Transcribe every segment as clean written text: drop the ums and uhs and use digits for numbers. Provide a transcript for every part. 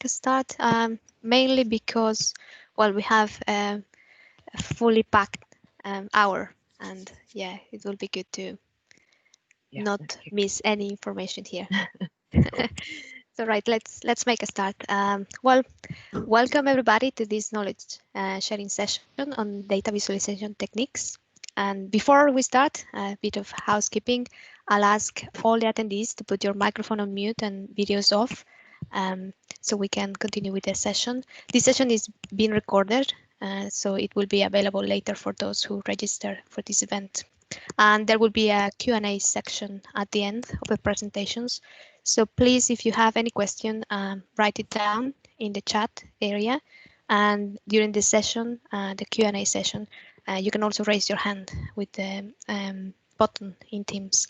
make a start, mainly because, well, we have a fully packed hour, and yeah, it will be good to not miss any information here. So right, let's make a start. Well, welcome everybody to this knowledge sharing session on data visualization techniques. And before we start, a bit of housekeeping. I'll ask all the attendees to put your microphone on mute and videos off, so we can continue with the session. This session is being recorded, so it will be available later for those who register for this event. And there will be a Q&A section at the end of the presentations. So please, if you have any question, write it down in the chat area. And during the session, the Q&A session, you can also raise your hand with the button in Teams.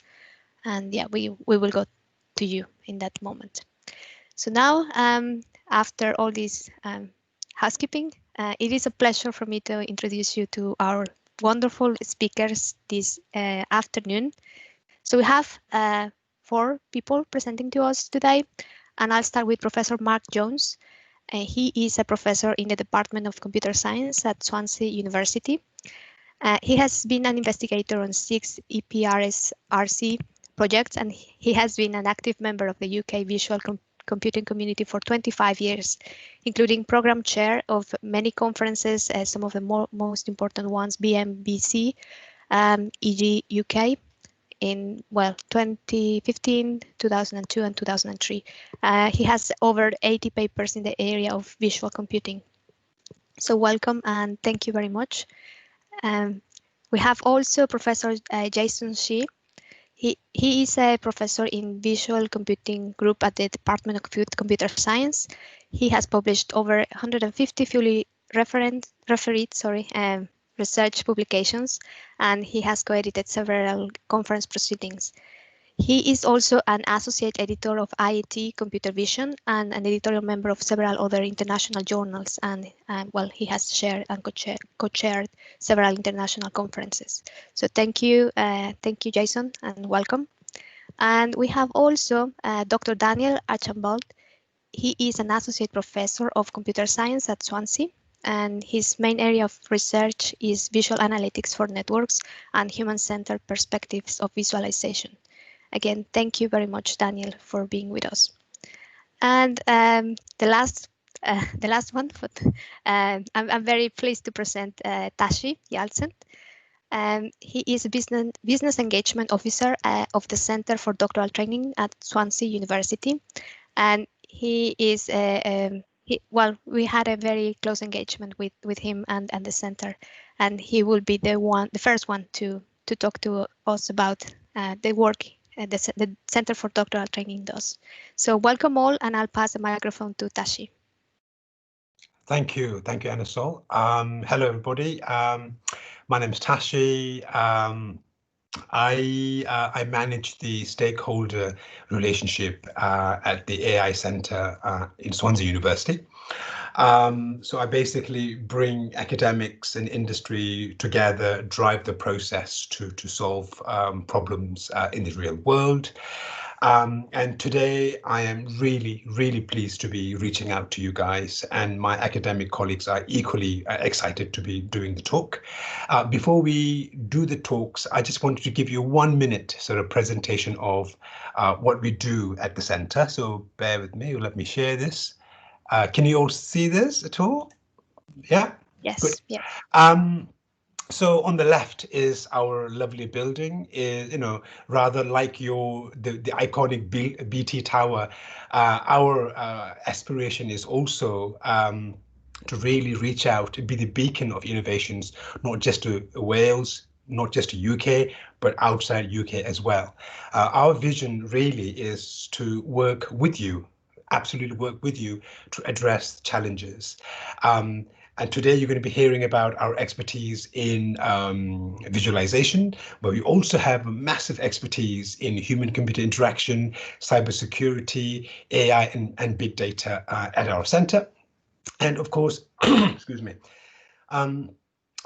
And yeah, we will go to you in that moment. So now, after all this housekeeping, it is a pleasure for me to introduce you to our wonderful speakers this afternoon. So we have 4 people presenting to us today, and I'll start with Professor Mark Jones. He is a professor in the Department of Computer Science at Swansea University. He has been an investigator on 6 EPRS-RC projects, and he has been an active member of the UK visual computing community for 25 years, including program chair of many conferences, some of the most important ones, BMBC, EG UK, in, well, 2015, 2002, and 2003. He has over 80 papers in the area of visual computing. So welcome and thank you very much. We have also Professor Jason Shee. He is a professor in visual computing group at the Department of Computer Science. He has published over 150 fully refereed research publications, and he has co-edited several conference proceedings. He is also an associate editor of IET Computer Vision and an editorial member of several other international journals, and well, he has shared and co-chaired several international conferences. So thank you, Jason, and welcome. And we have also Dr. Daniel Archambault. He is an associate professor of computer science at Swansea, and his main area of research is visual analytics for networks and human-centered perspectives of visualization. Again, thank you very much, Daniel, for being with us. And the last one, but I'm very pleased to present Tashi Yalcin. He is a business engagement officer of the Center for Doctoral Training at Swansea University, and he is well, we had a very close engagement with him and the center, and he will be the first one to talk to us about the work the Center for Doctoral Training does. So welcome all, and I'll pass the microphone to Tashi. Thank you, Anasol. Hello, everybody. My name is Tashi. I manage the stakeholder relationship at the AI Center in Swansea University. So I basically bring academics and industry together, drive the process to solve problems in the real world. And today I am really pleased to be reaching out to you guys, and my academic colleagues are equally excited to be doing the talk. Before we do the talks, I just wanted to give you 1 minute sort of presentation of what we do at the center. So bear with me, let me share this. Can you all see this at all? Yeah? Yes. Good. Yeah. So on the left is our lovely building, rather like the iconic BT Tower. Our aspiration is also to really reach out, to be the beacon of innovations, not just to Wales, not just to UK, but outside UK as well. Our vision really is to work with you, absolutely work with you to address challenges. And today you're going to be hearing about our expertise in visualization, but we also have massive expertise in human-computer interaction, cybersecurity, AI, and big data at our center. And of course, excuse me,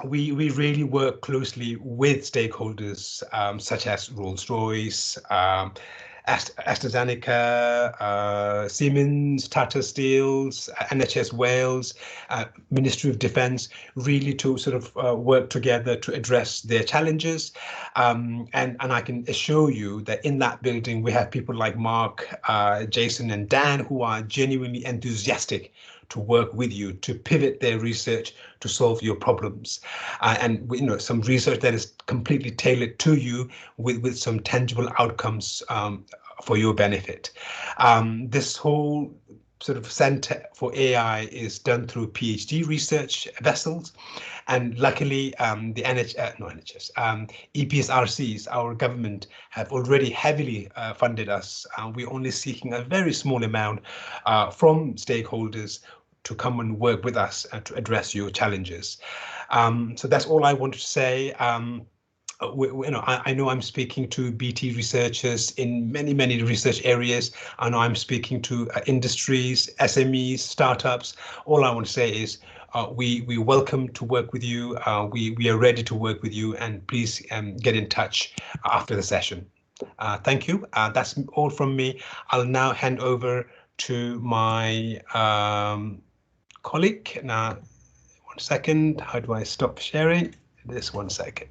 we really work closely with stakeholders such as Rolls-Royce, AstraZeneca, Siemens, Tata Steels, NHS Wales, Ministry of Defence, really to sort of work together to address their challenges. And I can assure you that in that building, we have people like Mark, Jason and Dan, who are genuinely enthusiastic to work with you to pivot their research to solve your problems, and some research that is completely tailored to you with some tangible outcomes for your benefit. This whole sort of Center for AI is done through PhD research vessels, and luckily the EPSRCs, our government, have already heavily funded us. We're only seeking a very small amount from stakeholders to come and work with us to address your challenges. So that's all I wanted to say. I know I'm speaking to BT researchers in many research areas. I know I'm speaking to industries, SMEs, startups. All I want to say is we welcome to work with you. We are ready to work with you, and please get in touch after the session. Thank you. That's all from me. I'll now hand over to my colleague. Now, 1 second. How do I stop sharing? This 1 second.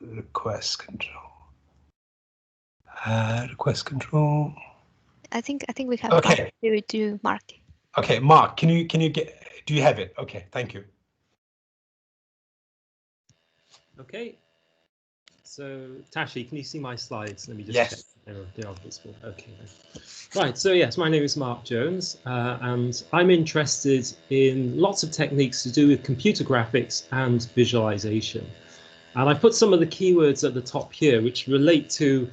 Request control. Request control. I think we have okay. To Mark. Okay, Mark, can you get? Do you have it? Okay, thank you. Okay. So Tashi, can you see my slides? Let me just check. They are visible. Okay. Right. So yes, my name is Mark Jones, and I'm interested in lots of techniques to do with computer graphics and visualization. And I put some of the keywords at the top here, which relate to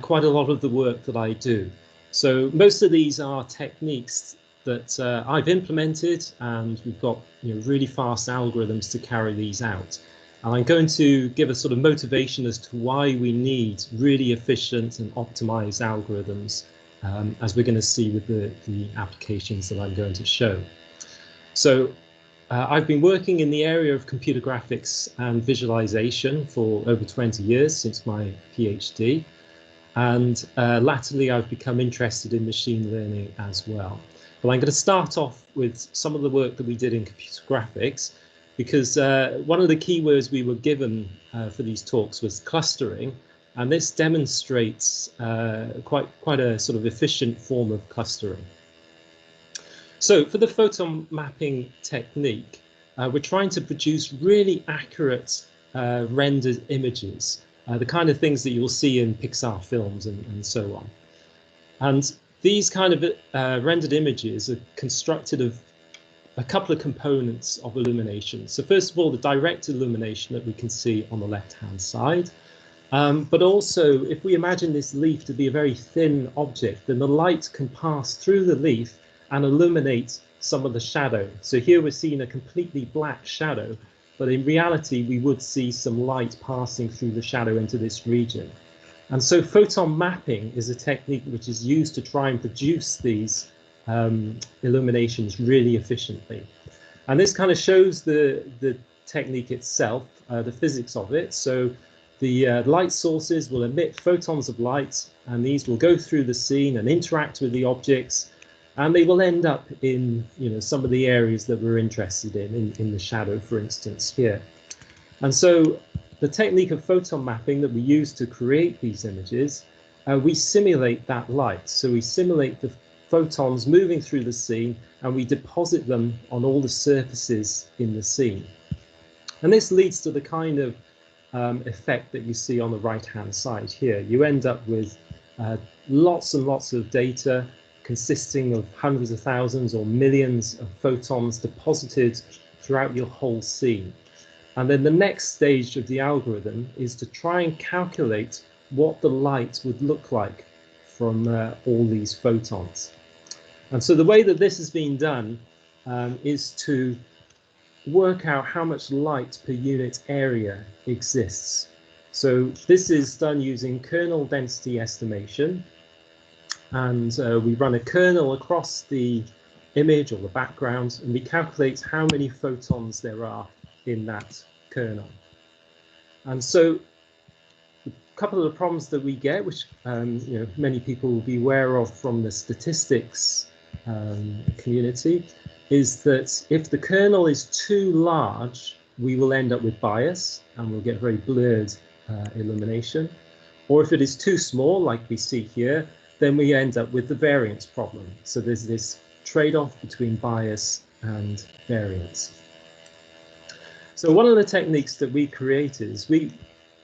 quite a lot of the work that I do. So most of these are techniques that I've implemented, and we've got really fast algorithms to carry these out. And I'm going to give a sort of motivation as to why we need really efficient and optimized algorithms, as we're going to see with the applications that I'm going to show. So I've been working in the area of computer graphics and visualization for over 20 years since my PhD. And latterly, I've become interested in machine learning as well. But I'm going to start off with some of the work that we did in computer graphics, because one of the keywords we were given for these talks was clustering, and this demonstrates quite a sort of efficient form of clustering. So for the photon mapping technique, we're trying to produce really accurate rendered images, the kind of things that you'll see in Pixar films and so on. And these kind of rendered images are constructed of a couple of components of illumination. So first of all, the direct illumination that we can see on the left-hand side. But also, if we imagine this leaf to be a very thin object, then the light can pass through the leaf and illuminate some of the shadow. So here we're seeing a completely black shadow, but in reality, we would see some light passing through the shadow into this region. And so photon mapping is a technique which is used to try and produce these illuminations really efficiently. And this kind of shows the technique itself, the physics of it. So the light sources will emit photons of light, and these will go through the scene and interact with the objects, and they will end up in some of the areas that we're interested in the shadow, for instance, here. And so the technique of photon mapping that we use to create these images, we simulate that light. So we simulate the photons moving through the scene, and we deposit them on all the surfaces in the scene. And this leads to the kind of effect that you see on the right-hand side here. You end up with lots and lots of data consisting of hundreds of thousands or millions of photons deposited throughout your whole scene. And then the next stage of the algorithm is to try and calculate what the light would look like from all these photons. And so the way that this has been done is to work out how much light per unit area exists. So this is done using kernel density estimation, and we run a kernel across the image or the background, and we calculate how many photons there are in that kernel. And so couple of the problems that we get, which you know, many people will be aware of from the statistics community, is that if the kernel is too large, we will end up with bias and we'll get very blurred illumination. Or if it is too small, like we see here, then we end up with the variance problem. So there's this trade-off between bias and variance. So one of the techniques that we created is we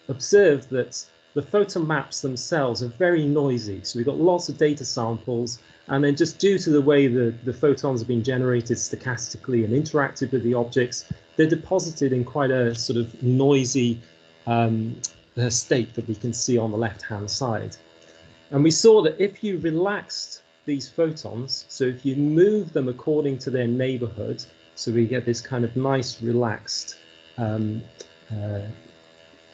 observed that the photon maps themselves are very noisy. So we've got lots of data samples, and then just due to the way the photons have been generated stochastically and interacted with the objects, they're deposited in quite a sort of noisy state that we can see on the left-hand side. And we saw that if you relaxed these photons, so if you move them according to their neighborhood, so we get this kind of nice relaxed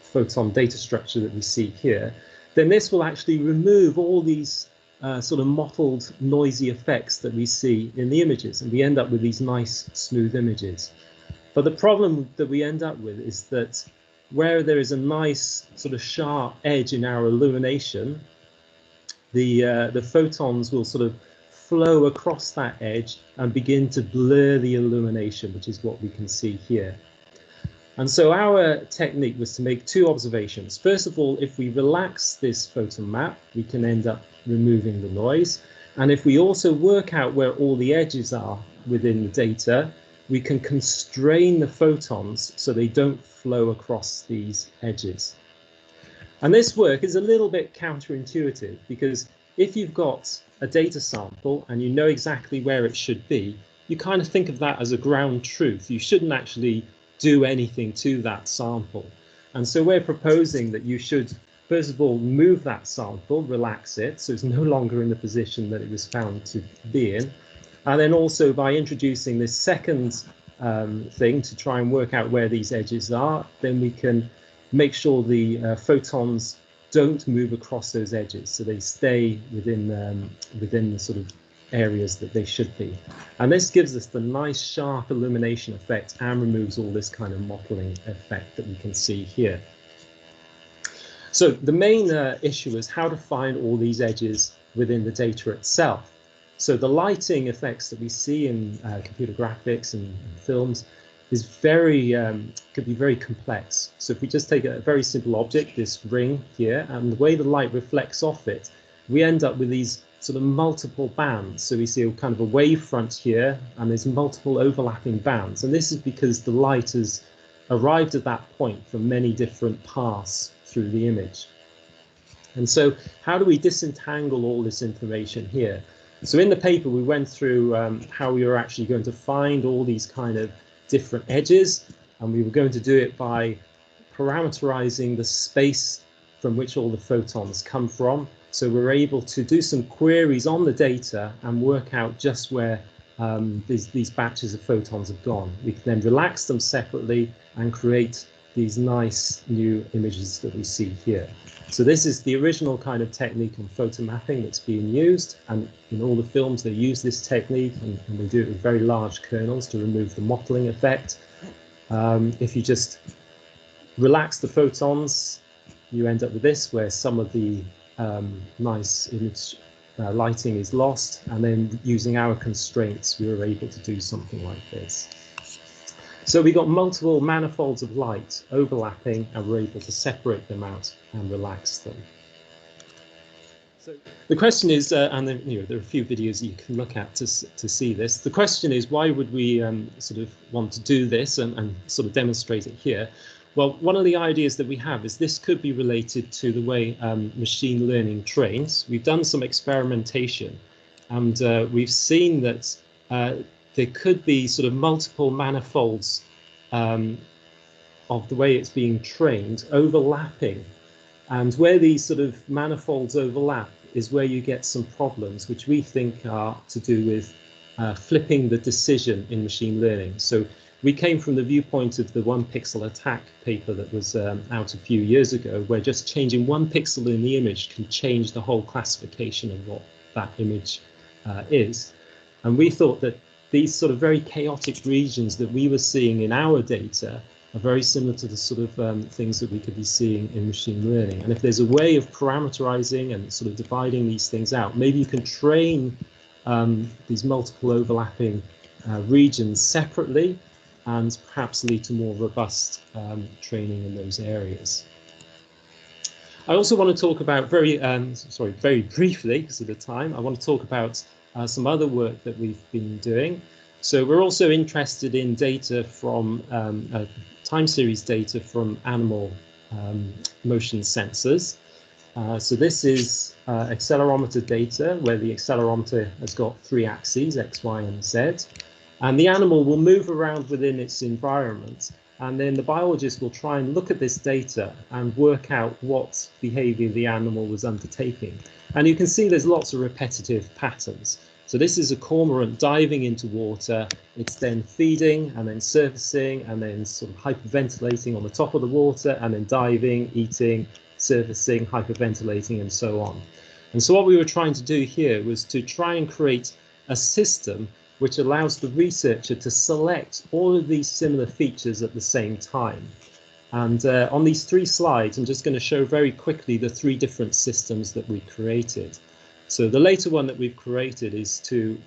photon data structure that we see here, then this will actually remove all these sort of mottled, noisy effects that we see in the images, and we end up with these nice, smooth images. But the problem that we end up with is that where there is a nice sort of sharp edge in our illumination, the photons will sort of flow across that edge and begin to blur the illumination, which is what we can see here. And so our technique was to make two observations. First of all, if we relax this photon map, we can end up removing the noise. And if we also work out where all the edges are within the data, we can constrain the photons so they don't flow across these edges. And this work is a little bit counterintuitive, because if you've got a data sample and you know exactly where it should be, you kind of think of that as a ground truth. You shouldn't actually do anything to that sample. And so we're proposing that you should, first of all, move that sample, relax it, so it's no longer in the position that it was found to be in. And then also by introducing this second thing to try and work out where these edges are, then we can make sure the photons don't move across those edges, so they stay within the sort of areas that they should be. And this gives us the nice sharp illumination effect and removes all this kind of mottling effect that we can see here. So the main issue is how to find all these edges within the data itself. So the lighting effects that we see in computer graphics and films is could be very complex. So if we just take a very simple object, this ring here, and the way the light reflects off it, we end up with these sort of multiple bands. So we see a kind of a wave front here, and there's multiple overlapping bands. And this is because the light has arrived at that point from many different paths through the image. And so how do we disentangle all this information here? So in the paper, we went through how we were actually going to find all these kind of different edges, and we were going to do it by parameterizing the space from which all the photons come from. So we're able to do some queries on the data and work out just where these batches of photons have gone. We can then relax them separately and create these nice new images that we see here. So this is the original kind of technique on photo mapping that's being used, and in all the films they use this technique, and they do it with very large kernels to remove the mottling effect. If you just relax the photons, you end up with this, where some of the nice image lighting is lost, and then using our constraints we were able to do something like this. So we got multiple manifolds of light overlapping, and we're able to separate them out and relax them. So the question is, and then, there are a few videos you can look at to see this. The question is, why would we sort of want to do this and sort of demonstrate it here? Well, one of the ideas that we have is this could be related to the way machine learning trains. We've done some experimentation, and we've seen that there could be sort of multiple manifolds of the way it's being trained overlapping. And where these sort of manifolds overlap is where you get some problems, which we think are to do with flipping the decision in machine learning. So we came from the viewpoint of the one pixel attack paper that was out a few years ago, where just changing one pixel in the image can change the whole classification of what that image is. And we thought that these sort of very chaotic regions that we were seeing in our data are very similar to the sort of things that we could be seeing in machine learning. And if there's a way of parameterizing and sort of dividing these things out, maybe you can train these multiple overlapping regions separately and perhaps lead to more robust training in those areas. I also want to talk about very briefly, because of the time, I want to talk about some other work that we've been doing. So we're also interested in data from time series data from animal motion sensors. So this is accelerometer data where the accelerometer has got 3 axes, X, Y, and Z. And the animal will move around within its environment. And then the biologist will try and look at this data and work out what behavior the animal was undertaking. And you can see there's lots of repetitive patterns. So this is a cormorant diving into water. It's then feeding and then surfacing and then sort of hyperventilating on the top of the water and then diving, eating, surfacing, hyperventilating, and so on. And so what we were trying to do here was to try and create a system which allows the researcher to select all of these similar features at the same time. And on these 3 slides, I'm just going to show very quickly the 3 different systems that we created. So the later one that we've created is to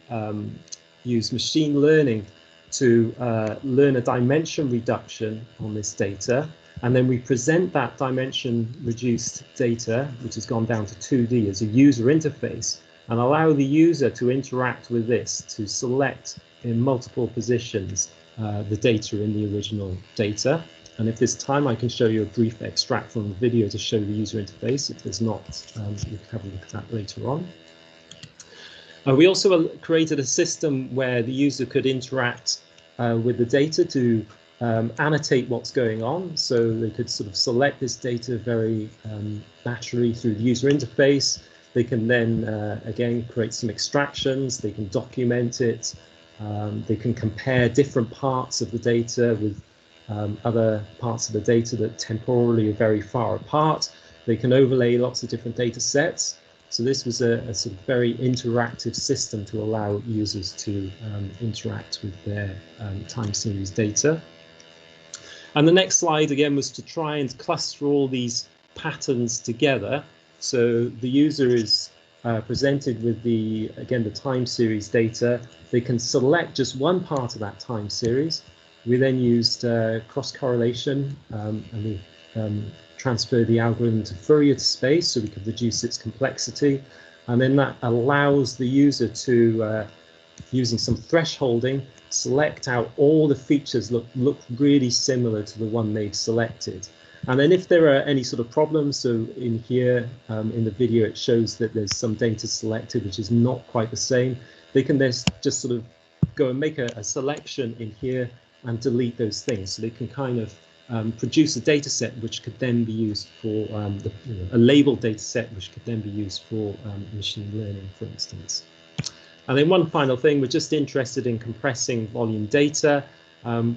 use machine learning to learn a dimension reduction on this data. And then we present that dimension reduced data, which has gone down to 2D, as a user interface, and allow the user to interact with this to select in multiple positions the data in the original data. And if there's time, I can show you a brief extract from the video to show the user interface. If there's not, you can have a look at that later on. We also created a system where the user could interact with the data to annotate what's going on. So they could sort of select this data very naturally through the user interface. They can then, again, create some extractions. They can document it. They can compare different parts of the data with other parts of the data that temporally are very far apart. They can overlay lots of different data sets. So this was a sort of very interactive system to allow users to interact with their time series data. And the next slide, again, was to try and cluster all these patterns together. So the user is presented with again, the time series data. They can select just one part of that time series. We then used cross-correlation and we transferred the algorithm to Fourier space so we could reduce its complexity. And then that allows the user to, using some thresholding, select out all the features look really similar to the one they've selected. And then if there are any sort of problems, so in here, in the video, it shows that there's some data selected which is not quite the same. They can then just sort of go and make a selection in here and delete those things. So they can kind of produce a data set which could then be used for a labeled data set which could then be used for machine learning, for instance. And then one final thing, we're just interested in compressing volume data.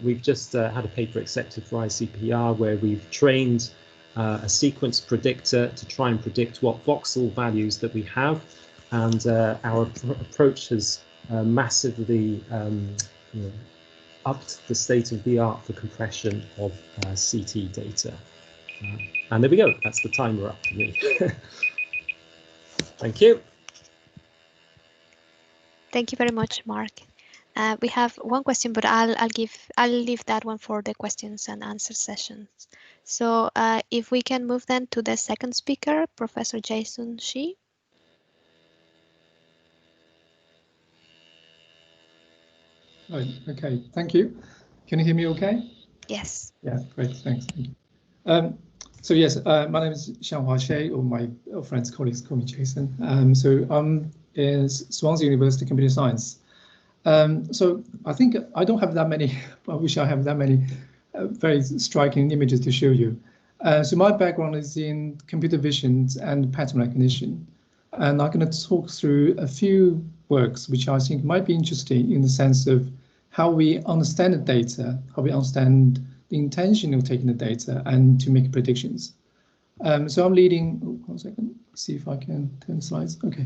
We've just had a paper accepted for ICPR where we've trained a sequence predictor to try and predict what voxel values that we have. And our approach has massively upped the state of the art for compression of CT data. And there we go, that's the timer up for me. Thank you. Thank you very much, Mark. We have one question, but I'll leave that one for the questions and answer sessions. So if we can move then to the second speaker, Professor Jason Shi. Right, okay, thank you. Can you hear me okay? Yes. Yeah, great, thanks. Thank you. So yes, my name is Xianghua Xie, or my friends, colleagues call me Jason. So I'm in Swansea University Computer Science. So I think I don't have that many, I wish I have that many very striking images to show you. So my background is in computer vision and pattern recognition. And I'm going to talk through a few works which I think might be interesting in the sense of how we understand the data, how we understand the intention of taking the data and to make predictions. So I'm leading, one second, see if I can turn the slides. Okay.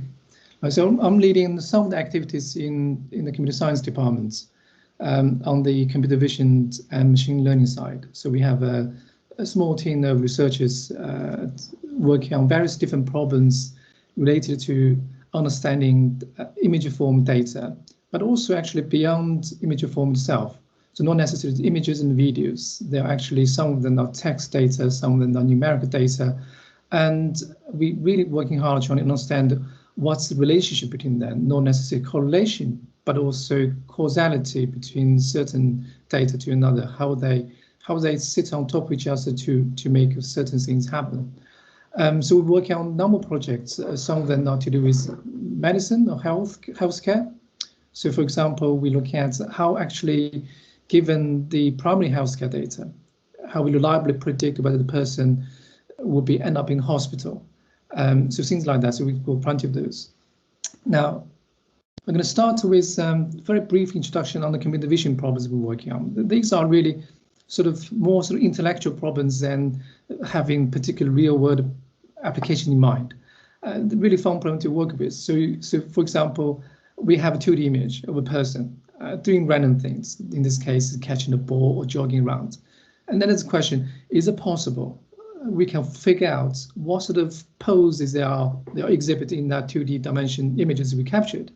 So I'm leading some of the activities in the computer science departments. on the computer vision and machine learning side. So we have a small team of researchers working on various different problems related to understanding image-form data, but also actually beyond image-form itself. So not necessarily images and videos. There are actually some of them are text data, some of them are numerical data, and we really working hard trying to understand what's the relationship between them, not necessarily correlation, but also causality between certain data to another, how they sit on top of each other to make certain things happen. So we're working on a number of projects. Some of them are to do with medicine or healthcare. So for example, we look at how actually, given the primary healthcare data, how we reliably predict whether the person will end up in hospital. So things like that. So we've got plenty of those. Now, I'm going to start with a very brief introduction on the computer vision problems we're working on. These are really more intellectual problems than having particular real-world application in mind. Really fun problem to work with. So for example, we have a 2D image of a person doing random things. In this case, catching a ball or jogging around. And then there's a question: is it possible we can figure out what sort of poses they are exhibiting in that 2D dimension images we captured?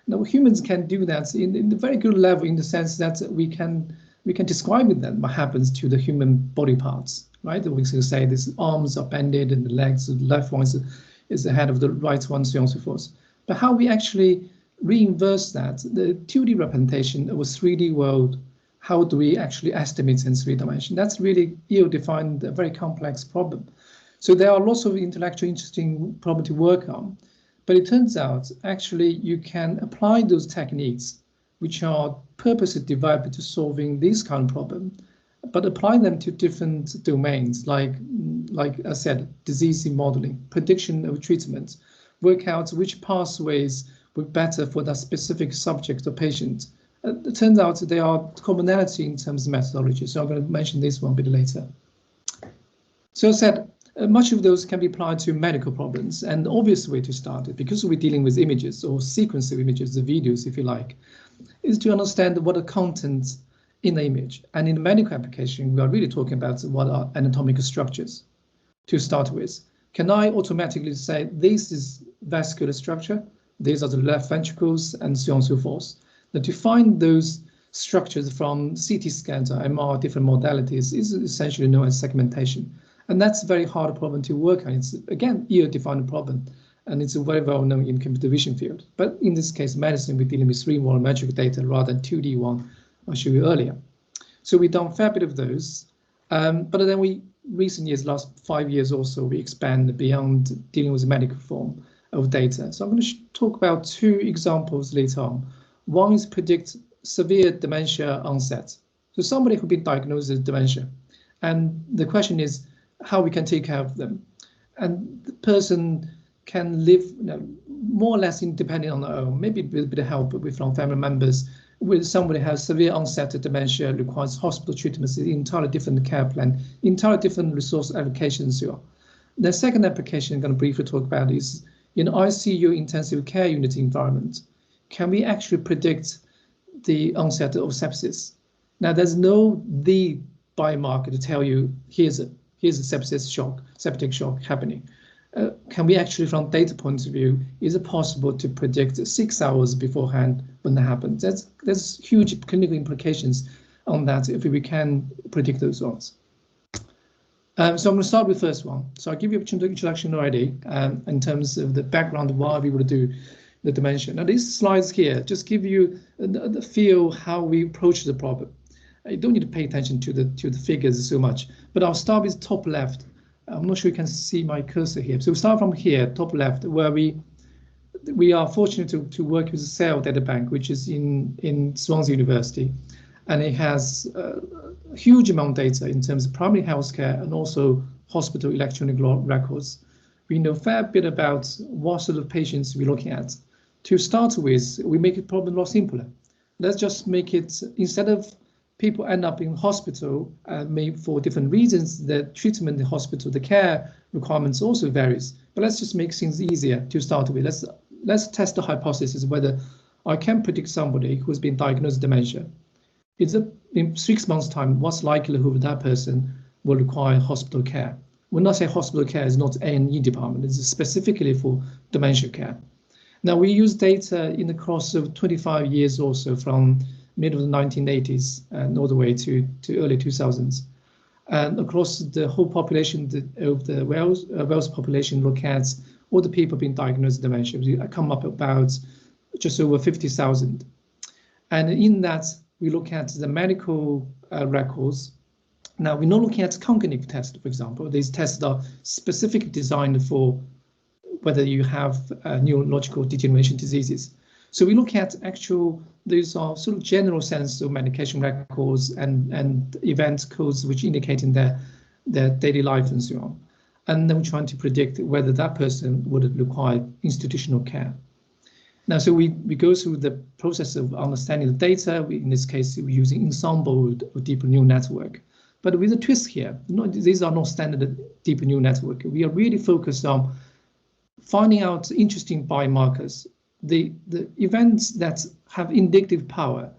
Now, humans can do that in a very good level, in the sense that we can describe with them what happens to the human body parts, right? We can say these arms are bended and the legs, the left one is the head of the right one, so on and so forth. But how we actually reinverse that, the 2D representation of a 3D world, how do we actually estimate in 3 dimensions? That's really ill-defined, a very complex problem. So there are lots of intellectual interesting problems to work on. But it turns out, actually, you can apply those techniques, which are purposely developed to solving this kind of problem, but apply them to different domains, like I said, disease modeling, prediction of treatment, work out which pathways were better for that specific subject or patient. It turns out there are commonality in terms of methodology, so I'm going to mention this one a bit later. So I said, much of those can be applied to medical problems, and the obvious way to start it, because we're dealing with images or sequence of images, the videos, if you like, is to understand what are contents in the image. And in the medical application, we are really talking about what are anatomical structures to start with. Can I automatically say this is vascular structure, these are the left ventricles, and so on and so forth? Now, to find those structures from CT scans or MR, different modalities, is essentially known as segmentation. And that's a very hard problem to work on. It's, again, ill-defined problem, and it's very well known in computer vision field. But in this case, medicine, we're dealing with 3D volumetric data rather than 2D one I showed you earlier. So we've done a fair bit of those. But then recent years, last 5 years or so, we expand beyond dealing with the medical form of data. So I'm going to talk about 2 examples later on. One is predict severe dementia onset. So somebody who's been diagnosed with dementia. And the question is, how we can take care of them, and the person can live more or less independent on their own, maybe with a bit of help from family members. With somebody who has severe onset of dementia, requires hospital treatments, entirely different care plan, entirely different resource allocations. The second application I'm going to briefly talk about is in ICU intensive care unit environment. Can we actually predict the onset of sepsis? Now, there's no biomarker to tell you here's a septic shock happening. Can we actually, from data point of view, is it possible to predict 6 hours beforehand when that happens? There's huge clinical implications on that if we can predict those results. So I'm going to start with the first one. So I'll give you an introduction already in terms of the background of why we would do the dimension. Now these slides here just give you the feel how we approach the problem. You don't need to pay attention to the figures so much, but I'll start with top left. I'm not sure you can see my cursor here. So we start from here, top left, where we are fortunate to work with the Cell Data Bank, which is in Swansea University, and it has a huge amount of data in terms of primary healthcare and also hospital electronic records. We know a fair bit about what sort of patients we're looking at. To start with, we make the problem a lot simpler. Let's just make it, instead of people end up in hospital, maybe for different reasons, the treatment in the hospital, the care requirements also varies. But let's just make things easier to start with. Let's test the hypothesis whether I can predict somebody who's been diagnosed with dementia. in 6 months' time, what's likelihood that person will require hospital care? When I say hospital care, is not A&E department, it's specifically for dementia care. Now, we use data in the course of 25 years or so, from mid of the 1980s and all the way to early 2000s. And across the whole population of the Wales population, look at all the people being diagnosed with dementia. We come up about just over 50,000. And in that, we look at the medical records. Now, we're not looking at cognitive tests, for example. These tests are specifically designed for whether you have neurological degeneration diseases. So we look at these are sort of general sense of medication records and event codes which indicate in their daily life and so on. And then we're trying to predict whether that person would require institutional care. Now, so we go through the process of understanding the data. In this case, we're using ensemble of deep neural network. But with a twist here, these are not standard deep neural network. We are really focused on finding out interesting biomarkers, the events that have indicative power,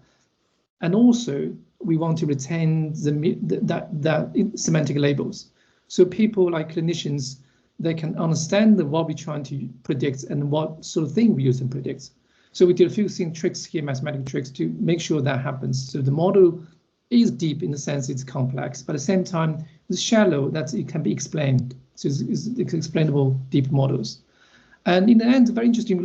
and also we want to retain that semantic labels. So people like clinicians, they can understand what we're trying to predict and what sort of thing we use to predict. So we did a few tricks here, mathematical tricks, to make sure that happens. So the model is deep in the sense it's complex, but at the same time it's shallow, that it can be explained. So it's explainable deep models. And in the end, very interesting,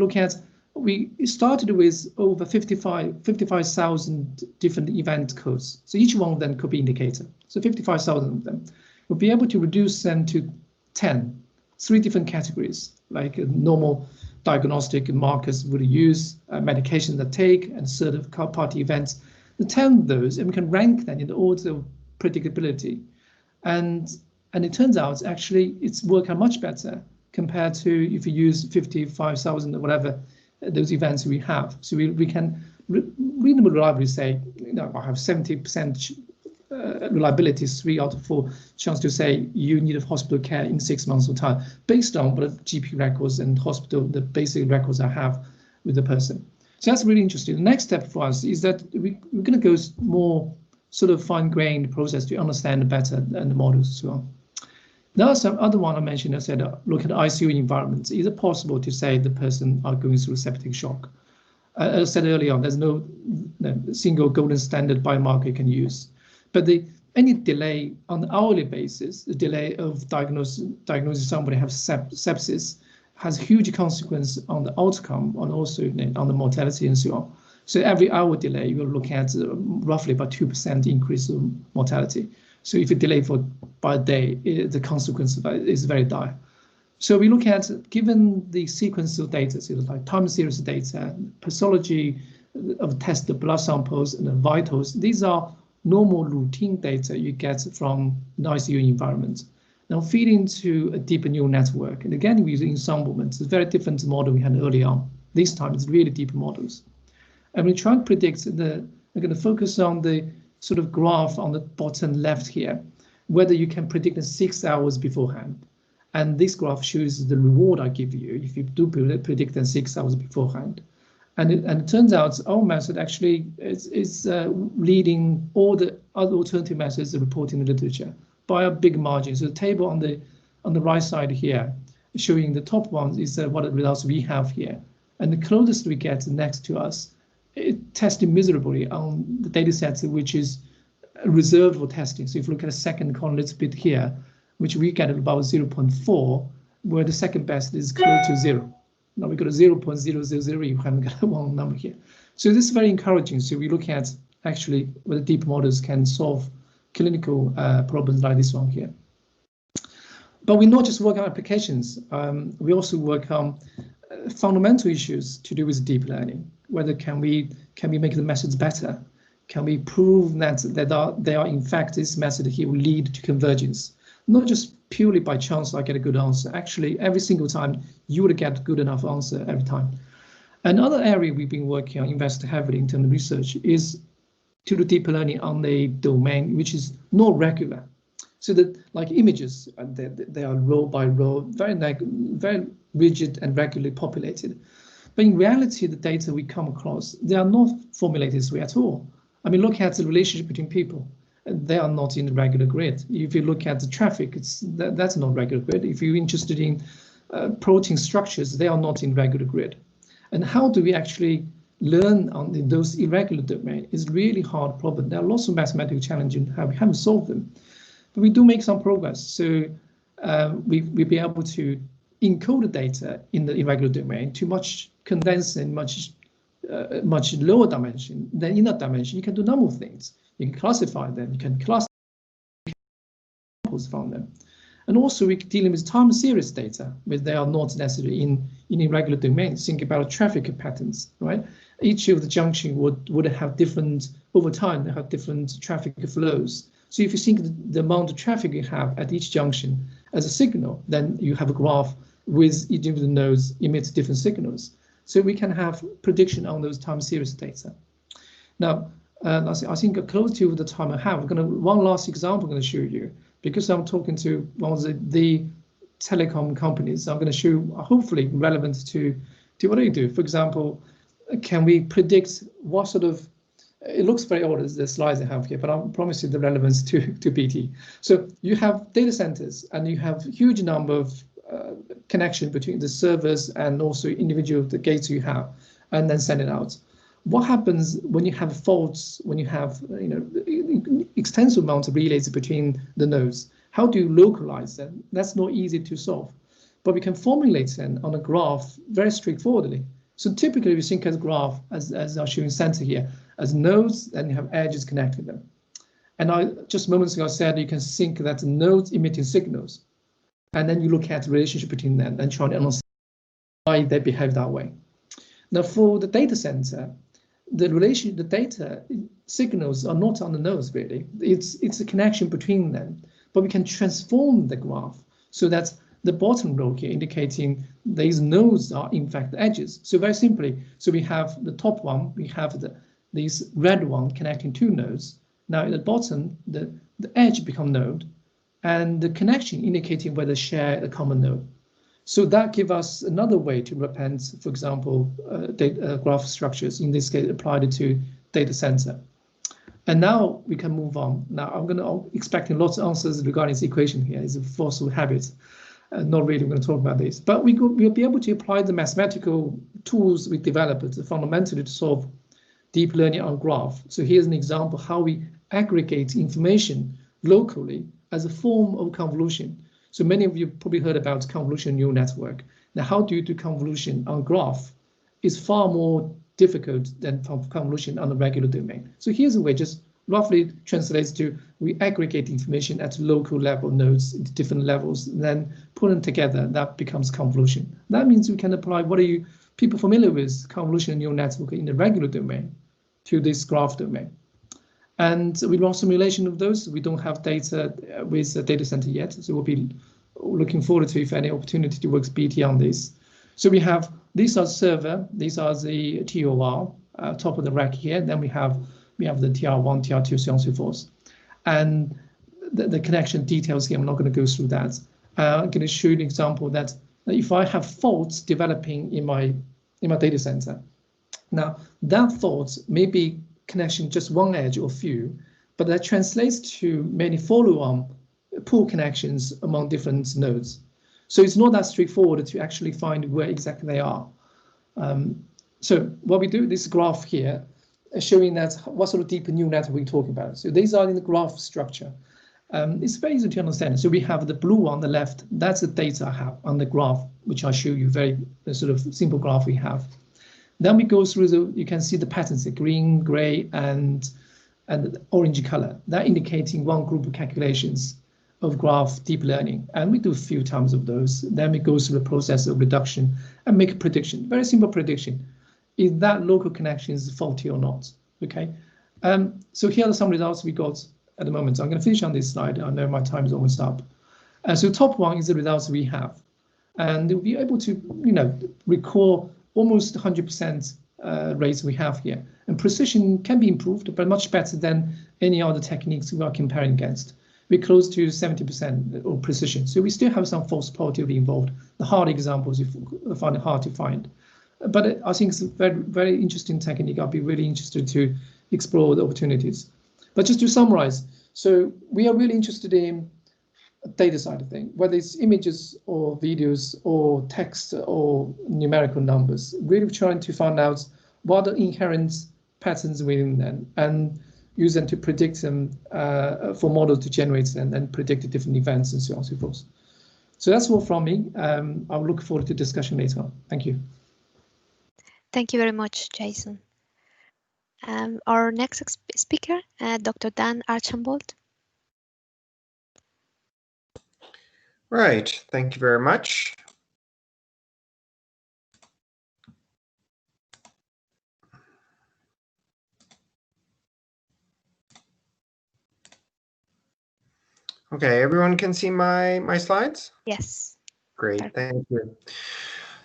we started with over 55,000 different event codes. So each one of them could be indicator. So 55,000 of them. We'll be able to reduce them to 3 different categories, like normal diagnostic markers would use, medications that take, and third-party events. The 10 of those, and we can rank them in the order of predictability. And it turns out, actually, it's working much better compared to if you use 55,000 or whatever those events we have. So we can reasonably reliably say, I have 70% reliability, 3 out of 4 chance to say you need a hospital care in 6 months of time, based on what GP records and the basic records I have with the person. So that's really interesting. The next step for us is that we're going to go more sort of fine-grained process to understand better and the models as well. There are some other one I mentioned. I said, look at ICU environments. Is it possible to say the person are going through septic shock? As I said earlier on, there's no single golden standard biomarker you can use. But any delay on an hourly basis, the delay of diagnosing somebody has sepsis, has huge consequence on the outcome and also on the mortality and so on. So every hour delay, you will look at roughly about 2% increase of mortality. So if you delay by a day, the consequence of it is very dire. So we look at, given the sequence of data, so like time series data, pathology of tested blood samples and the vitals, these are normal routine data you get from an ICU environment. Now feed into a deep neural network. And again, we use ensemblement. It's a very different model we had earlier on. This time it's really deep models. And we try to predict we're going to focus on the sort of graph on the bottom left here, whether you can predict in 6 hours beforehand. And this graph shows the reward I give you if you do predict in 6 hours beforehand. And it turns out our method actually is leading all the other alternative methods reported in the literature by a big margin. So the table on the right side here, showing the top ones is what the results we have here. And the closest we get next to us, it tested miserably on the data set which is reserved for testing. So if you look at the second column a little bit here, which we get at about 0.4, where the second best is close to 0. Now we got a 0.000, you haven't got one number here. So this is very encouraging. So we look at actually whether deep models can solve clinical problems like this one here. But we not just work on applications, we also work on fundamental issues to do with deep learning. Whether can we make the methods better? Can we prove that they are in fact this method here will lead to convergence? Not just purely by chance I get a good answer. Actually, every single time you would get a good enough answer every time. Another area we've been working on, invested heavily in terms of research, is to do deep learning on a domain which is not regular. So that like images, they are row by row, very rigid and regularly populated. But in reality, the data we come across, they are not formulated this way at all. I mean, look at the relationship between people. They are not in the regular grid. If you look at the traffic, that's not regular grid. If you're interested in protein structures, they are not in regular grid. And how do we actually learn on those irregular domains is really hard problem. There are lots of mathematical challenges and we haven't solved them, but we do make some progress. So we'll be able to encode the data in the irregular domain to much condensed and much lower dimension. Then in that dimension, you can do a number of things. You can classify them, you can classify from them. And also we're dealing with time series data, but they are not necessarily in irregular domains. Think about traffic patterns, right? Each of the junction would have different, over time, they have different traffic flows. So if you think the amount of traffic you have at each junction as a signal, then you have a graph with each of the nodes emits different signals. So we can have prediction on those time series data. Now, I think close to the time I have, one last example I'm going to show you, because I'm talking to one of the telecom companies. I'm going to show, hopefully relevant to what I do. For example, can we predict what sort of, it looks very odd as the slides I have here, but I promise you the relevance to BT. So you have data centers and you have huge number of connection between the servers and also individual the gates you have, and then send it out. What happens when you have faults, when you have extensive amounts of relays between the nodes? How do you localize them? That's not easy to solve, but we can formulate them on a graph very straightforwardly. So typically we think as graph, as I show in center here, as nodes, and you have edges connecting them. And I just moments ago said you can think that the nodes emitting signals, and then you look at the relationship between them and try to understand why they behave that way. Now for the data center, the data signals are not on the nodes really. It's a connection between them, but we can transform the graph so that the bottom row here indicating these nodes are in fact edges. So very simply, so we have the top one, we have these red one connecting two nodes. Now at the bottom, the edge become node, and the connection indicating whether share a common node. So that gives us another way to represent, for example, graph structures, in this case applied to data center. And now we can move on. Now I'm expecting lots of answers regarding this equation here. It's a forceful habit. Not really going to talk about this, but we'll be able to apply the mathematical tools we developed fundamentally to solve deep learning on graph. So here's an example how we aggregate information locally as a form of convolution. So many of you probably heard about convolution neural network. Now, how do you do convolution on graph is far more difficult than convolution on a regular domain. So here's a way, just roughly translates to we aggregate information at local level nodes into different levels, and then put them together, that becomes convolution. That means we can apply what are you people familiar with convolution neural network in the regular domain to this graph domain. And we run simulation of those. We don't have data with the data center yet, so we'll be looking forward to if any opportunity to work with BT on this. So we have, these are server, these are the TOR, top of the rack here. Then we have the TR1, TR2, so on and so forth. And the connection details here, I'm not going to go through that. I'm going to show you an example that if I have faults developing in my data center, now that fault may be connection just one edge or few, but that translates to many follow-on pool connections among different nodes. So it's not that straightforward to actually find where exactly they are. So what we do, this graph here, showing that what sort of deep neural network we're talking about. So these are in the graph structure. It's very easy to understand. So we have the blue on the left, that's the data I have on the graph, which I show you very sort of simple graph we have. Then we go through you can see the patterns, the green, gray, and the orange color. That indicating one group of calculations of graph deep learning. And we do a few times of those. Then we go through the process of reduction and make a prediction, very simple prediction. Is that local connection is faulty or not? Okay. So here are some results we got at the moment. So I'm going to finish on this slide. I know my time is almost up. So top one is the results we have. And we'll be able to, recall almost 100% rates we have here. And precision can be improved, but much better than any other techniques we are comparing against. We're close to 70% of precision. So we still have some false positivity involved. The hard examples you find it hard to find. But I think it's a very, very interesting technique. I'll be really interested to explore the opportunities. But just to summarize, so we are really interested in data side of things, whether it's images or videos or text or numerical numbers, really trying to find out what are the inherent patterns within them and use them to predict them for models to generate them and predict the different events and so on and so forth. So that's all from me. I'll look forward to discussion later on. Thank you. Thank you very much, Jason. Our next speaker, Dr. Dan Archambault. Right, thank you very much. Okay, everyone can see my slides? Yes. Great, thank you.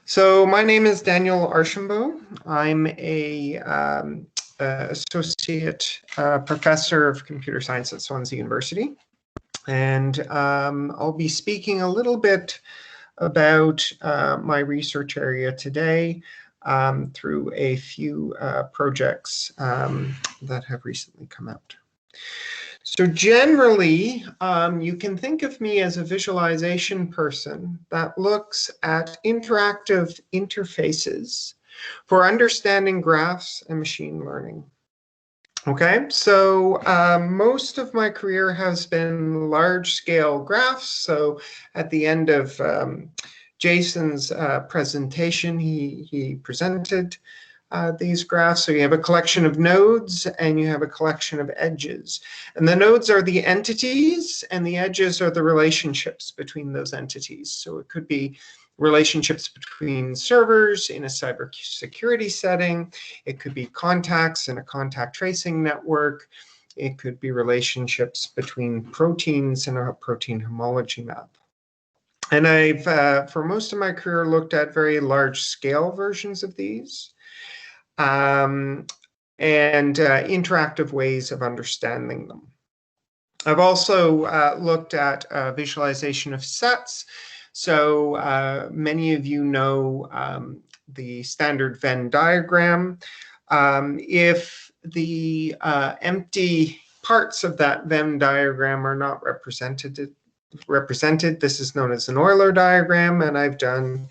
So my name is Daniel Archambault. I'm a associate professor of computer science at Swansea University. And I'll be speaking a little bit about my research area today through a few projects that have recently come out. So generally, you can think of me as a visualization person that looks at interactive interfaces for understanding graphs and machine learning. Okay, so most of my career has been large-scale graphs. So at the end of Jason's presentation, he presented these graphs. So you have a collection of nodes and you have a collection of edges. And the nodes are the entities and the edges are the relationships between those entities. So it could be relationships between servers in a cybersecurity setting. It could be contacts in a contact tracing network. It could be relationships between proteins in a protein homology map. And I've, for most of my career, looked at very large scale versions of these and interactive ways of understanding them. I've also looked at visualization of sets. So many of you know the standard Venn diagram. If the empty parts of that Venn diagram are not represented, this is known as an Euler diagram, and I've done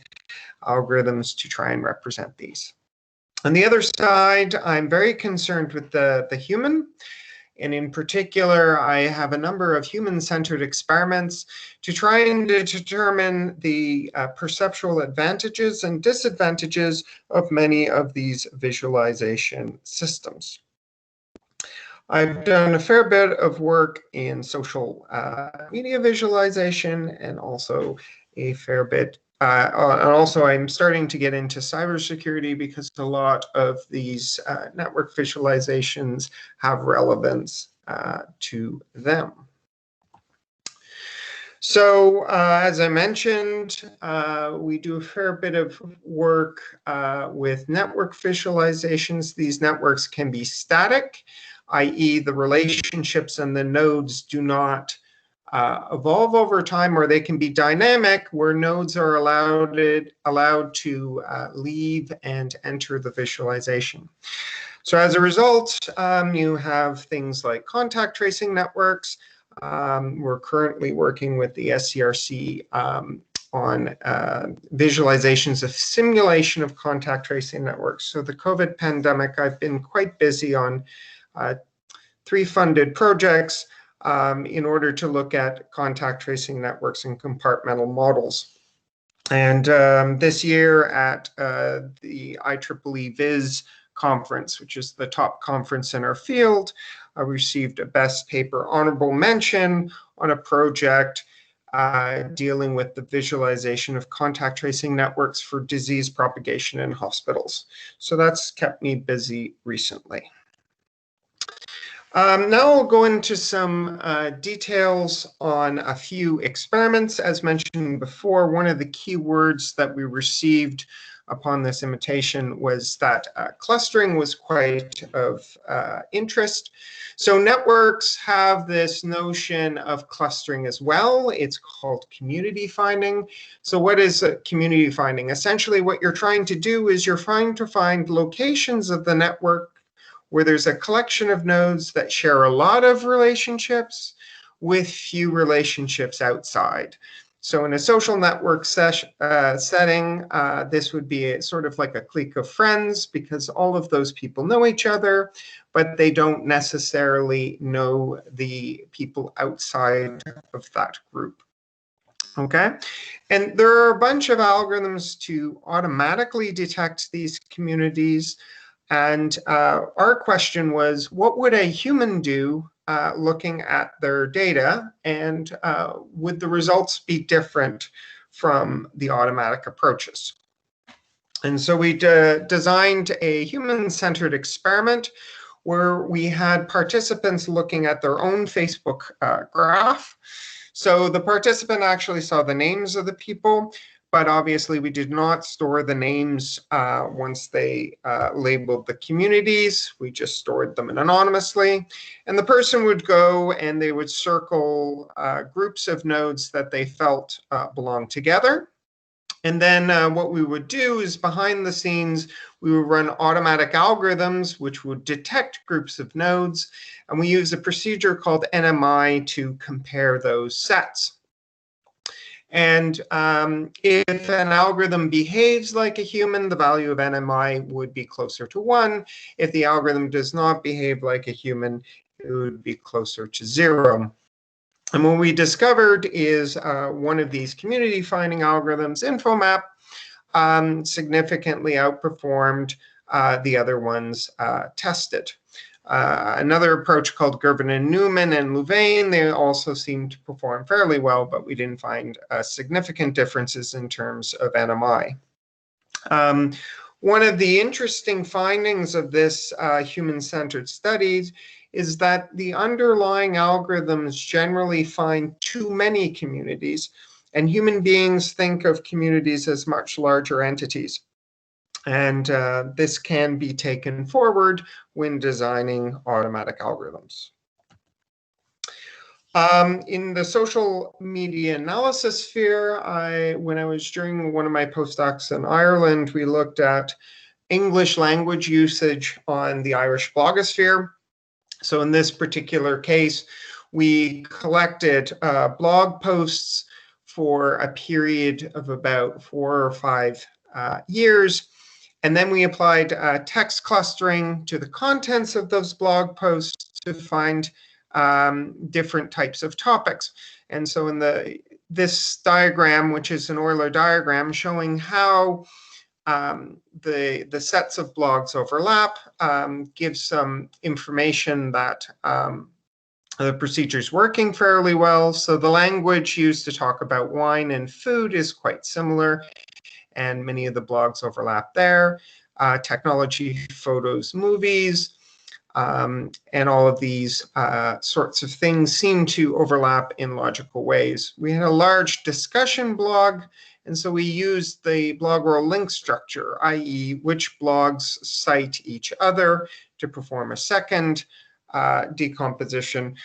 algorithms to try and represent these. On the other side, I'm very concerned with the human. And in particular, I have a number of human-centered experiments to try and determine the perceptual advantages and disadvantages of many of these visualization systems. I've done a fair bit of work in social media visualization and also a fair bit and also I'm starting to get into cybersecurity because a lot of these network visualizations have relevance to them. So as I mentioned, we do a fair bit of work with network visualizations. These networks can be static, i.e. the relationships and the nodes do not evolve over time, or they can be dynamic, where nodes are allowed to leave and enter the visualization. So as a result, you have things like contact tracing networks. We're currently working with the SCRC on visualizations of simulation of contact tracing networks. So the COVID pandemic, I've been quite busy on 3 funded projects in order to look at contact tracing networks and compartmental models. And this year at the IEEE Viz conference, which is the top conference in our field, I received a Best Paper Honorable Mention on a project dealing with the visualization of contact tracing networks for disease propagation in hospitals. So that's kept me busy recently. Now I'll go into some details on a few experiments. As mentioned before, one of the key words that we received upon this invitation was that clustering was quite of interest. So networks have this notion of clustering as well. It's called community finding. So what is community finding? Essentially what you're trying to do is you're trying to find locations of the network where there's a collection of nodes that share a lot of relationships with few relationships outside. So in a social network setting, this would be sort of like a clique of friends, because all of those people know each other, but they don't necessarily know the people outside of that group. Okay, and there are a bunch of algorithms to automatically detect these communities. And our question was, what would a human do looking at their data, and would the results be different from the automatic approaches? And so we designed a human-centered experiment where we had participants looking at their own Facebook graph. So the participant actually saw the names of the people, but obviously we did not store the names once they labeled the communities. We just stored them anonymously. And the person would go and they would circle groups of nodes that they felt belonged together. And then what we would do is, behind the scenes, we would run automatic algorithms which would detect groups of nodes. And we use a procedure called NMI to compare those sets. And if an algorithm behaves like a human, the value of NMI would be closer to 1. If the algorithm does not behave like a human, it would be closer to 0. And what we discovered is one of these community finding algorithms, InfoMap, significantly outperformed the other ones tested. Another approach called Girvan and Newman and Louvain, they also seemed to perform fairly well, but we didn't find significant differences in terms of NMI. One of the interesting findings of this human-centered study is that the underlying algorithms generally find too many communities, and human beings think of communities as much larger entities. And this can be taken forward when designing automatic algorithms. In the social media analysis sphere, when I was doing one of my postdocs in Ireland, we looked at English language usage on the Irish blogosphere. So in this particular case, we collected blog posts for a period of about 4 or 5 years. And then we applied text clustering to the contents of those blog posts to find different types of topics. And so in this diagram, which is an Euler diagram showing how the sets of blogs overlap, gives some information that the procedure is working fairly well. So the language used to talk about wine and food is quite similar, and many of the blogs overlap there. Technology, photos, movies, and all of these sorts of things seem to overlap in logical ways. We had a large discussion blog, and so we used the blog roll link structure, i.e. which blogs cite each other, to perform a second decomposition.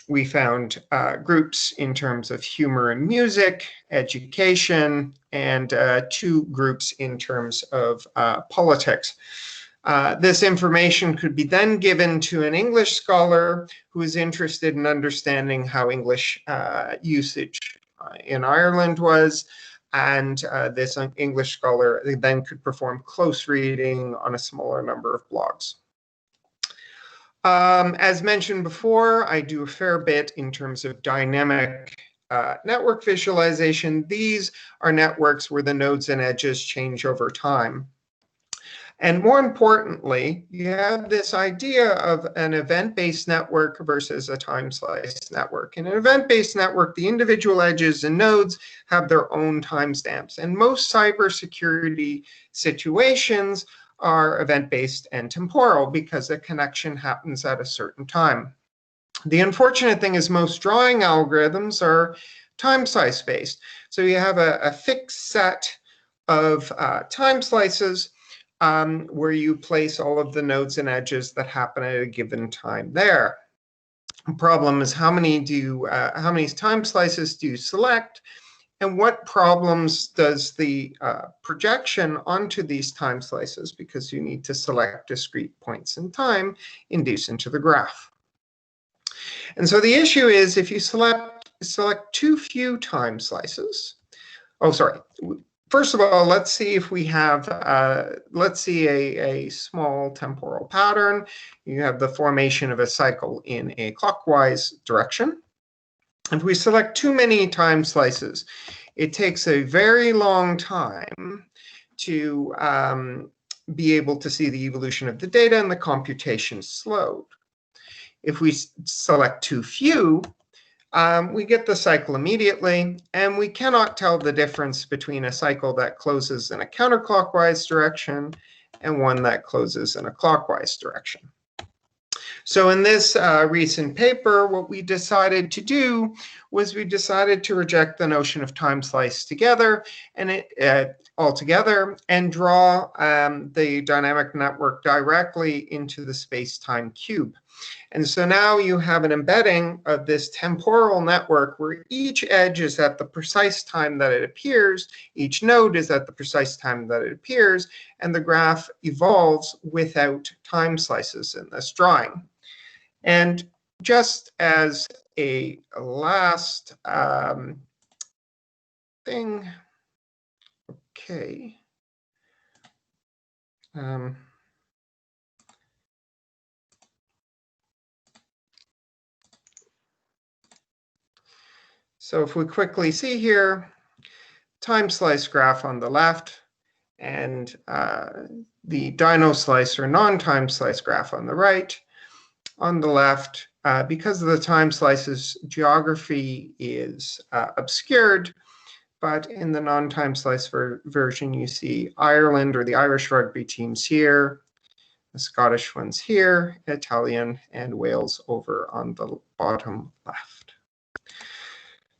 We found groups in terms of humor and music, education, and 2 groups in terms of politics. This information could be then given to an English scholar who is interested in understanding how English usage in Ireland was, and this English scholar then could perform close reading on a smaller number of blogs. As mentioned before, I do a fair bit in terms of dynamic network visualization. These are networks where the nodes and edges change over time. And more importantly, you have this idea of an event-based network versus a time-sliced network. In an event-based network, the individual edges and nodes have their own timestamps. And most cybersecurity situations are event-based and temporal because a connection happens at a certain time. The unfortunate thing is most drawing algorithms are time-slice based. So you have a fixed set of time slices where you place all of the nodes and edges that happen at a given time there. The problem is how many time slices do you select, and what problems does the projection onto these time slices, because you need to select discrete points in time, induce into the graph? And so the issue is, if you select too few time slices, first of all, let's see if we have, let's see a small temporal pattern. You have the formation of a cycle in a clockwise direction. If we select too many time slices, it takes a very long time to be able to see the evolution of the data, and the computation slowed. If we select too few, we get the cycle immediately, and we cannot tell the difference between a cycle that closes in a counterclockwise direction and one that closes in a clockwise direction. So in this recent paper, what we decided to do was we decided to reject the notion of time slice together and altogether, and draw the dynamic network directly into the space-time cube. And so now you have an embedding of this temporal network where each edge is at the precise time that it appears, each node is at the precise time that it appears, and the graph evolves without time slices in this drawing. And just as a last thing, okay. So if we quickly see here, time slice graph on the left, and the dyno slice or non-time slice graph on the right. On the left, because of the time slices, geography is obscured, but in the non-time slice version, you see Ireland or the Irish rugby teams here, the Scottish ones here, Italian and Wales over on the bottom left.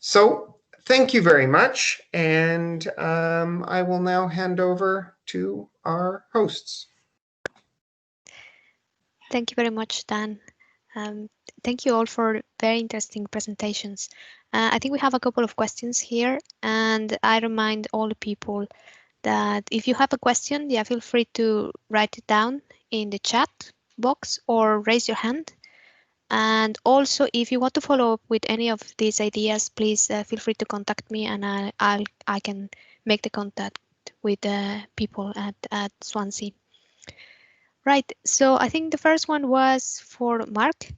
So thank you very much, and I will now hand over to our hosts. Thank you very much, Dan. Thank you all for very interesting presentations. I think we have a couple of questions here, and I remind all the people that if you have a question, yeah, feel free to write it down in the chat box or raise your hand. And also, if you want to follow up with any of these ideas, please feel free to contact me, and I can make the contact with the people at Swansea. Right, so I think the first one was for Mark.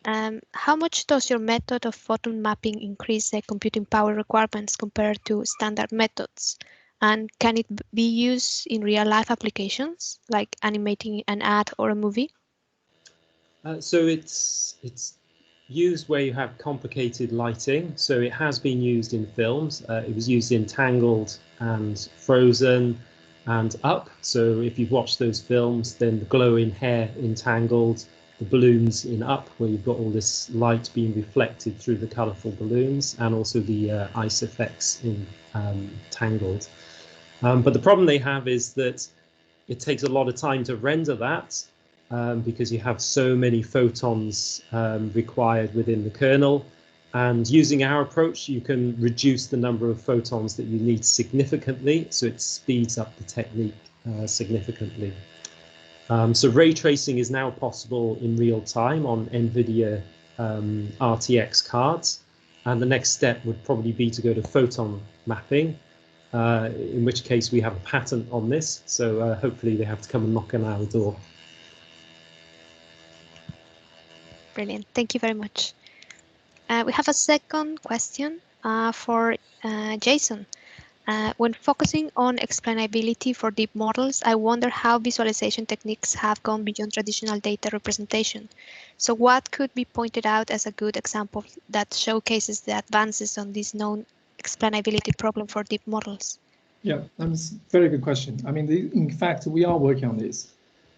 How much does your method of photon mapping increase the computing power requirements compared to standard methods? And can it be used in real life applications, like animating an ad or a movie? So it's used where you have complicated lighting. So it has been used in films. It was used in Tangled and Frozen and Up. So if you've watched those films, then the glowing hair in Tangled, the balloons in Up, where you've got all this light being reflected through the colourful balloons, and also the ice effects in Tangled. But the problem they have is that it takes a lot of time to render that, because you have so many photons required within the kernel. And using our approach, you can reduce the number of photons that you need significantly, so it speeds up the technique significantly. So ray tracing is now possible in real time on NVIDIA RTX cards. And the next step would probably be to go to photon mapping, in which case we have a patent on this. So hopefully they have to come and knock on our door. Brilliant. Thank you very much. We have a second question for Jason. When focusing on explainability for deep models, I wonder how visualization techniques have gone beyond traditional data representation. So what could be pointed out as a good example that showcases the advances on this known explainability problem for deep models? Yeah, that's a very good question. I mean, in fact, we are working on this.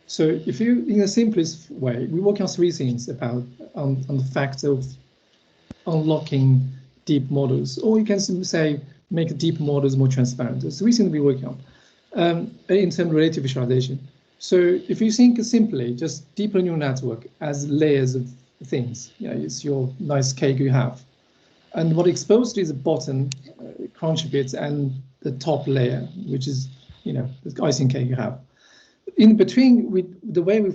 So if you, in the simplest way, we work on three things about on the fact of unlocking deep models, or you can simply say make deep models more transparent. There's three things we're working on in terms of relative visualization. So if you think simply just deep neural network as layers of things, it's your nice cake you have, and what exposed is the bottom crunchy bits and the top layer, which is, you know, the icing cake you have. In between, the way we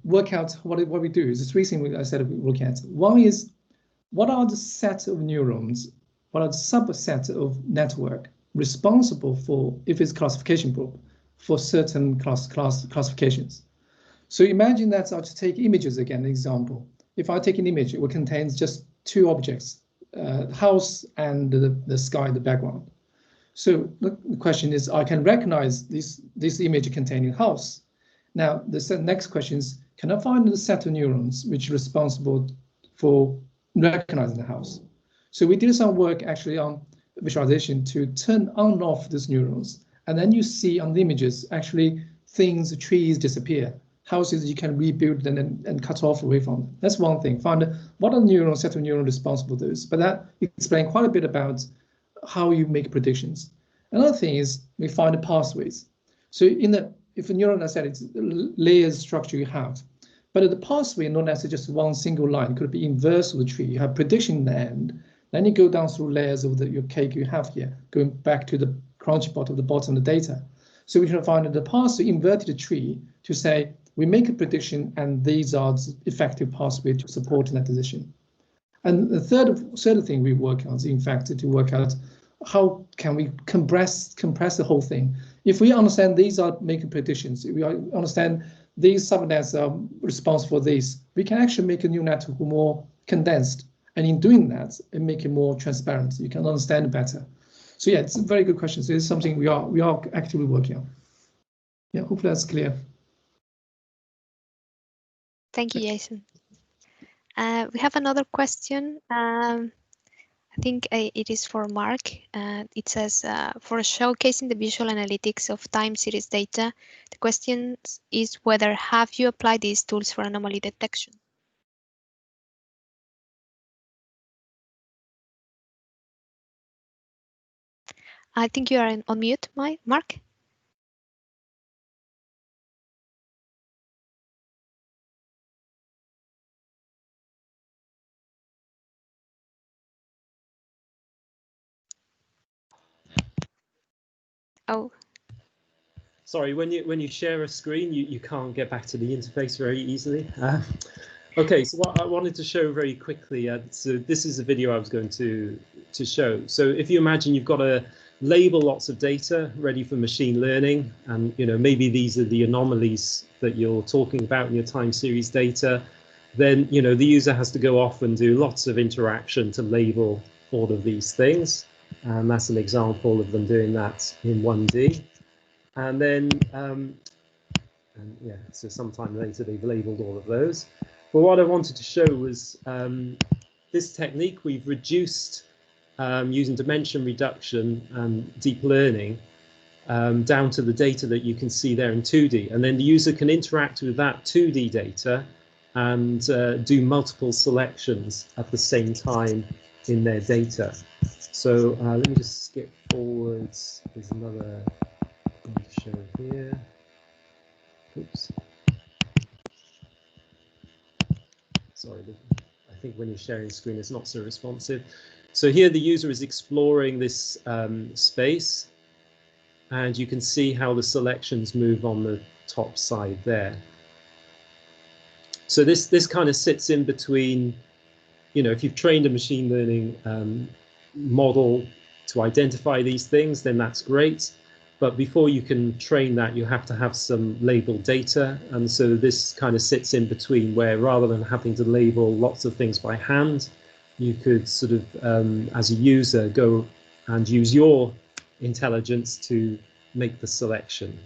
work out what we do is the three things I said we look at. One is, what are the set of neurons, what are the subset of network responsible for, if it's classification group, for certain classifications. So imagine that I'll just take images again, example. If I take an image, it will contain just two objects, house and the sky, the background. So the question is, I can recognize this image containing house. Now, the next question is, can I find the set of neurons which are responsible for recognizing the house? So we did some work actually on visualization to turn on and off these neurons. And then you see on the images, actually things, trees disappear. Houses you can rebuild them and cut off away from them. That's one thing. Find what are the neurons, set of neurons responsible for this. But that explains quite a bit about how you make predictions. Another thing is we find the pathways. So if a neuron, I said, it's layers structure you have, but the pathway not necessarily just one single line. It could be inverse of the tree. You have prediction in the end. Then you go down through layers of your cake you have here, going back to the crunchy part of the bottom of the data. So we can find the pathway inverted the tree to say, we make a prediction and these are the effective pathway to support that decision. And the third thing we work on is, in fact, to work out how can we compress the whole thing. If we understand these are making predictions, if we understand these subnets are responsible for this, we can actually make a new network more condensed. And in doing that, and make it more transparent, you can understand it better. So yeah, it's a very good question. So it's something we are actively working on. Yeah, hopefully that's clear. Thank you, Jason. We have another question. I think it is for Mark. It says, for showcasing the visual analytics of time series data, the question is whether have you applied these tools for anomaly detection? I think you are on mute, Mark. Oh. Sorry, when you share a screen, you can't get back to the interface very easily. Okay, so what I wanted to show very quickly, so this is a video I was going to show. So if you imagine you've got to label lots of data ready for machine learning, and maybe these are the anomalies that you're talking about in your time series data, then the user has to go off and do lots of interaction to label all of these things, and that's an example of them doing that in 1D. And then, yeah, so sometime later they've labeled all of those. But what I wanted to show was this technique we've reduced using dimension reduction and deep learning down to the data that you can see there in 2D. And then the user can interact with that 2D data and do multiple selections at the same time in their data. So let me just skip forwards. There's another thing to show here. Oops. Sorry, I think when you're sharing the screen, it's not so responsive. So here the user is exploring this space, and you can see how the selections move on the top side there. So this kind of sits in between, if you've trained a machine learning model to identify these things, then that's great. But before you can train that, you have to have some labeled data. And so this kind of sits in between, where rather than having to label lots of things by hand, you could sort of, as a user, go and use your intelligence to make the selection.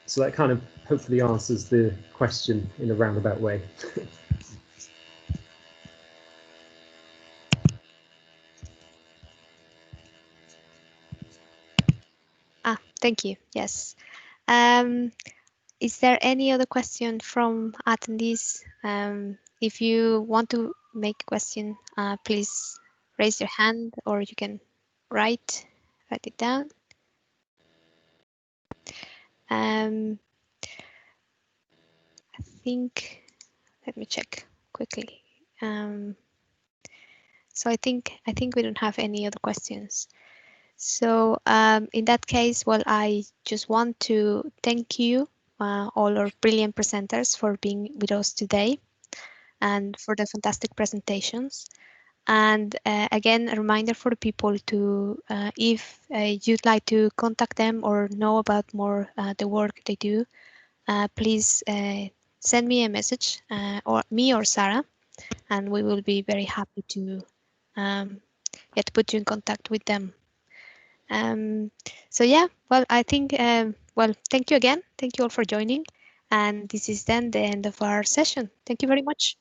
So that kind of hopefully answers the question in a roundabout way. Thank you. Yes. Is there any other question from attendees? If you want to make a question, please raise your hand, or you can write it down. I think, let me check quickly. So I think we don't have any other questions. So in that case, well, I just want to thank you, all our brilliant presenters, for being with us today and for the fantastic presentations. And again, a reminder for the people to, if you'd like to contact them or know about more the work they do, please send me a message, or me or Sarah, and we will be very happy to put you in contact with them. So yeah, well, I think, well, thank you again. Thank you all for joining. And this is then the end of our session. Thank you very much.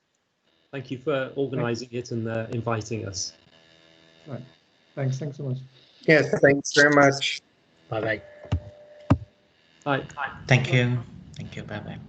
Thank you for organising it and inviting us. Right. Thanks so much. Yes, thanks very much. Bye bye. Bye. Thank you. Bye bye.